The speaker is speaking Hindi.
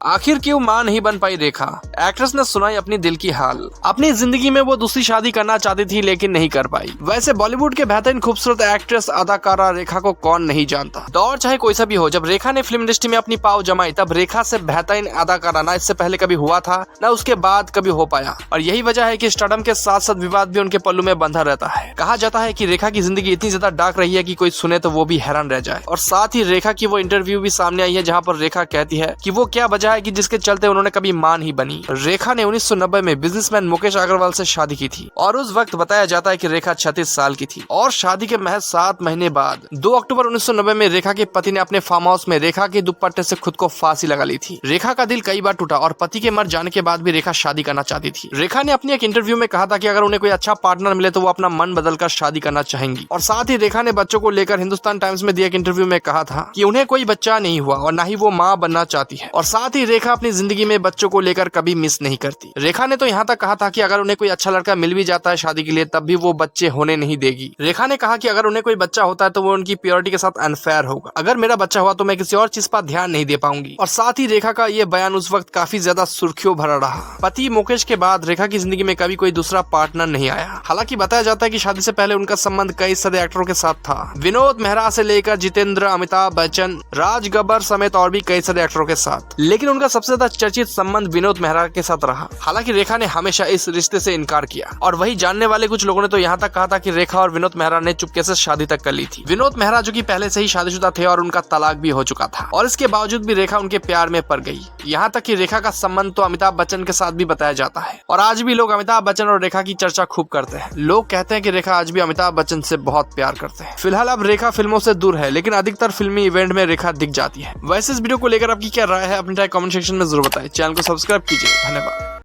आखिर क्यों मां नहीं बन पाई रेखा? एक्ट्रेस ने सुनाई अपनी दिल की हाल। अपनी जिंदगी में वो दूसरी शादी करना चाहती थी लेकिन नहीं कर पाई। वैसे बॉलीवुड के बेहतरीन खूबसूरत एक्ट्रेस अदाकारा रेखा को कौन नहीं जानता। दौर चाहे कोई सा भी हो, जब रेखा ने फिल्म इंडस्ट्री में अपनी पाव जमाई तब रेखा से बेहतरीन अदाकारा ना इससे पहले कभी हुआ था न उसके बाद कभी हो पाया। और यही वजह है कि स्टारडम के साथ साथ विवाद भी उनके पल्लू में बंधा रहता है। कहा जाता है कि रेखा की जिंदगी इतनी ज्यादा डार्क रही है कि कोई सुने तो वो भी हैरान रह जाए। और साथ ही रेखा की वो इंटरव्यू भी सामने आई है जहाँ पर रेखा कहती है कि वो क्या वजह है कि जिसके चलते उन्होंने कभी मां नहीं बनी। रेखा ने 1990 में बिजनेसमैन मुकेश अग्रवाल से शादी की थी और उस वक्त बताया जाता है कि रेखा 36 साल की थी। और शादी के महज 7 महीने बाद 2 अक्टूबर 1990 में रेखा के पति ने अपने फार्म हाउस में रेखा के दुपट्टे से खुद को फांसी लगा ली थी। रेखा का दिल कई बार टूटा और पति के मर जाने के बाद भी रेखा शादी करना चाहती थी। रेखा ने अपनी एक इंटरव्यू में कहा था कि अगर उन्हें कोई अच्छा पार्टनर मिले तो वो अपना मन बदलकर शादी करना चाहेंगी। और साथ ही रेखा ने बच्चों को लेकर हिंदुस्तान टाइम्स में दिए एक इंटरव्यू में कहा था कि उन्हें कोई बच्चा नहीं हुआ और न ही वो मां बनना चाहती है। और साथ ही रेखा अपनी जिंदगी में बच्चों को लेकर कभी मिस नहीं करती। रेखा ने तो यहाँ तक कहा था कि अगर उन्हें कोई अच्छा लड़का मिल भी जाता है शादी के लिए तब भी वो बच्चे होने नहीं देगी। रेखा ने कहा कि अगर उन्हें कोई बच्चा होता है तो वो उनकी प्योरिटी के साथ अनफेयर होगा। अगर मेरा बच्चा हुआ तो मैं किसी और चीज पर ध्यान नहीं दे पाऊंगी। और साथ ही रेखा का ये बयान उस वक्त काफी ज्यादा सुर्खियों भरा रहा। पति मुकेश के बाद रेखा की जिंदगी में कभी कोई दूसरा पार्टनर नहीं आया। हालांकि बताया जाता है कि शादी से पहले उनका संबंध कई सारे एक्टरों के साथ था। विनोद मेहरा से लेकर जितेंद्र, अमिताभ बच्चन, राज गब्बर समेत और भी कई सारे एक्टरों के साथ। लेकिन उनका सबसे ज्यादा चर्चित संबंध विनोद मेहरा के साथ रहा। हालांकि रेखा ने हमेशा इस रिश्ते से इनकार किया। और वही जानने वाले कुछ लोगों ने तो यहाँ तक कहा था कि रेखा और विनोद मेहरा ने चुपके से शादी तक कर ली थी। विनोद मेहरा जो कि पहले से ही शादीशुदा थे और उनका तलाक भी हो चुका था। और इसके बावजूद भी रेखा उनके प्यार में पड़ गई। यहाँ तक कि रेखा का संबंध तो अमिताभ बच्चन के साथ भी बताया जाता है। और आज भी लोग अमिताभ बच्चन और रेखा की चर्चा खूब करते हैं। लोग कहते हैं कि रेखा आज भी अमिताभ बच्चन से बहुत प्यार करते हैं। फिलहाल अब रेखा फिल्मों से दूर है लेकिन अधिकतर फिल्मी इवेंट में रेखा दिख जाती है। वैसे इस वीडियो को लेकर आपकी क्या राय है अपनी राय कमेंट सेक्शन में जरूर बताएं। चैनल को सब्सक्राइब कीजिए। धन्यवाद।